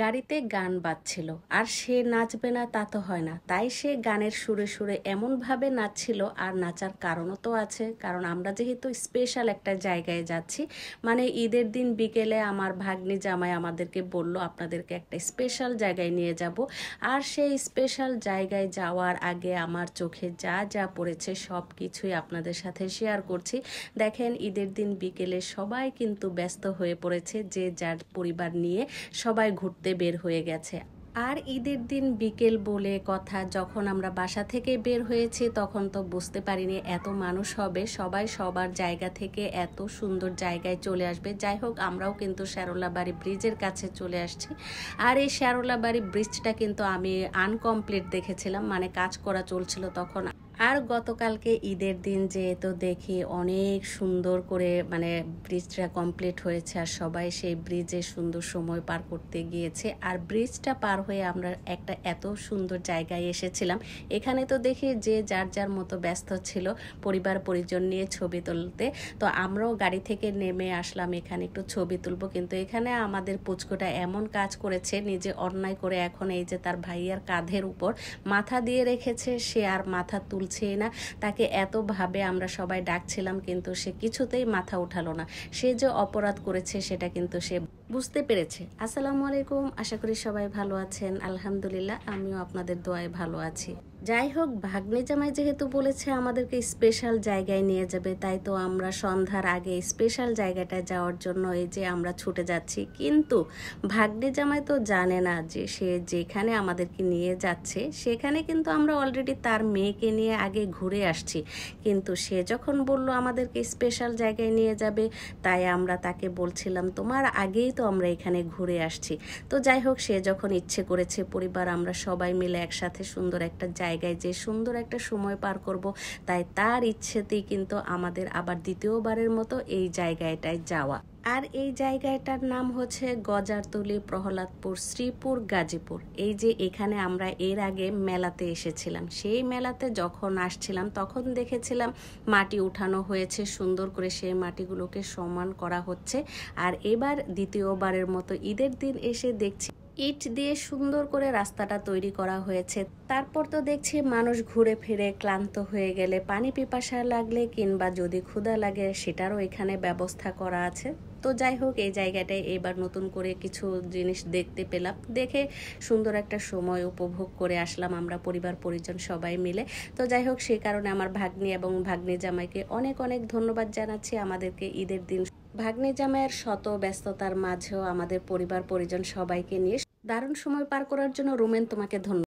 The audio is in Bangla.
গাড়িতে গান বাজছিল আর সে নাচবে না তা তো হয় না, তাই সে গানের সুরে সুরে এমনভাবে নাচছিল। আর নাচার কারণও তো আছে, কারণ আমরা যেহেতু স্পেশাল একটা জায়গায় যাচ্ছি, মানে ঈদের দিন বিকেলে আমার ভাগ্নি জামাই আমাদেরকে বলল আপনাদেরকে একটা স্পেশাল জায়গায় নিয়ে যাব। আর সেই স্পেশাল জায়গায় যাওয়ার আগে আমার চোখে যা যা পড়েছে সব কিছুই আপনাদের সাথে শেয়ার করছি। দেখেন, ঈদের দিন বিকেলে সবাই কিন্তু ব্যস্ত হয়ে পড়েছে, যে যার পরিবার নিয়ে সবাই ঘুরতে বের হয়ে গেছে। আর ঈদের দিন বিকেল বলে কথা, যখন আমরা বাসা থেকে বের হয়েছি তখন তো বুঝতে পারিনি এত মানুষ হবে, সবাই সবার জায়গা থেকে এত সুন্দর জায়গায় চলে আসবে। যাই হোক, আমরাও কিন্তু শেরোলাবাড়ি ব্রিজের কাছে চলে আসছি। আর এই শেরোলাবাড়ি ব্রিজটা কিন্তু আমি আনকমপ্লিট দেখেছিলাম, মানে কাজ করা চলছিল তখন। আর গতকালকে ঈদের দিন যেহেতু দেখি অনেক সুন্দর করে মানে ব্রিজটা কমপ্লিট হয়েছে, আর সবাই সেই ব্রিজে সুন্দর সময় পার করতে গিয়েছে। আর ব্রিজটা পার হয়ে আমরা একটা এত সুন্দর জায়গায় এসেছিলাম। এখানে তো দেখি যে যার যার মতো ব্যস্ত ছিল পরিবার পরিজন নিয়ে ছবি তুলতে। তো আমরাও গাড়ি থেকে নেমে আসলাম এখানে একটু ছবি তুলবো, কিন্তু এখানে আমাদের পুচকোটা এমন কাজ করেছে, নিজে অন্যায় করে এখন এই যে তার ভাইয়ার কাঁধের উপর মাথা দিয়ে রেখেছে, সে আর মাথা তুলছেই না। তাকে এতভাবে আমরা সবাই ডাকছিলাম, কিন্তু সে কিছুতেই মাথা উঠালো না। সে যে অপরাধ করেছে সেটা কিন্তু সে বুঝতে পেরেছে। আসসালামু আলাইকুম, আশা করি সবাই ভালো আছেন। আলহামদুলিল্লাহ, আমিও আপনাদের দোয়ায় ভালো আছি। যাই হোক, ভাগ্নে জামাই যেহেতু বলেছে আমাদেরকে স্পেশাল জায়গায় নিয়ে যাবে, তাই তো আমরা সন্ধ্যার আগে স্পেশাল জায়গাটায় যাওয়ার জন্য এই যে আমরা ছুটে যাচ্ছি। কিন্তু ভাগ্নে জামাই তো জানে না যে সে যেখানে আমাদেরকে নিয়ে যাচ্ছে সেখানে কিন্তু আমরা অলরেডি তার মেয়েকে নিয়ে আগে ঘুরে আসছি। কিন্তু সে যখন বলল আমাদেরকে স্পেশাল জায়গায় নিয়ে যাবে, তাই আমরা তাকে বলছিলাম তোমার আগেই তো আমরা এখানে ঘুরে আসছি। তো যাই হোক, সে যখন ইচ্ছে করেছে পরিবার আমরা সবাই মিলে একসাথে সুন্দর একটা জায়গায় যে সুন্দর একটা সময় পার করব, তাই তার ইচ্ছেতেই কিন্তু আমাদের আবার দ্বিতীয়বারের মতো এই জায়গাটায় যাওয়া। আর এই জায়গাটার নাম হচ্ছে গজারতলি, প্রহ্লাদপুর, শ্রীপুর, গাজীপুর। এই যে এখানে আমরা এর আগে মেলাতে এসেছিলাম, সেই মেলাতে যখন আসছিলাম তখন দেখেছিলাম মাটি উঠানো হয়েছে, সুন্দর করে সেই মাটিগুলোকে সমান করা হচ্ছে। আর এবার দ্বিতীয়বারের মতো ঈদের দিন এসে দেখছি ইট দিয়ে সুন্দর করে রাস্তাটা তৈরি করা হয়েছে। তারপর তো দেখছি মানুষ ঘুরে ফিরে ক্লান্ত হয়ে গেলে, পানি পিপাসা লাগলে কিংবা যদি ক্ষুধা লাগে সেটারও এখানে ব্যবস্থা করা আছে। তো যাই হোক, এই জায়গাটায় এবার নতুন করে কিছু জিনিস দেখতে পেলাম, দেখে সুন্দর একটা সময় উপভোগ করে আসলাম আমরা পরিবার পরিজন সবাই মিলে। তো যাই হোক, সেই কারণে আমার ভাগ্নি এবং ভাগ্নি জামাইকে অনেক অনেক ধন্যবাদ জানাচ্ছি আমাদেরকে ঈদের দিন ভাগ্নি জামাইয়ের শত ব্যস্ততার মাঝেও আমাদের পরিবার পরিজন সবাইকে নিয়ে দারুণ সময় পার করার জন্য। রোমেন, তোমাকে ধন্যবাদ।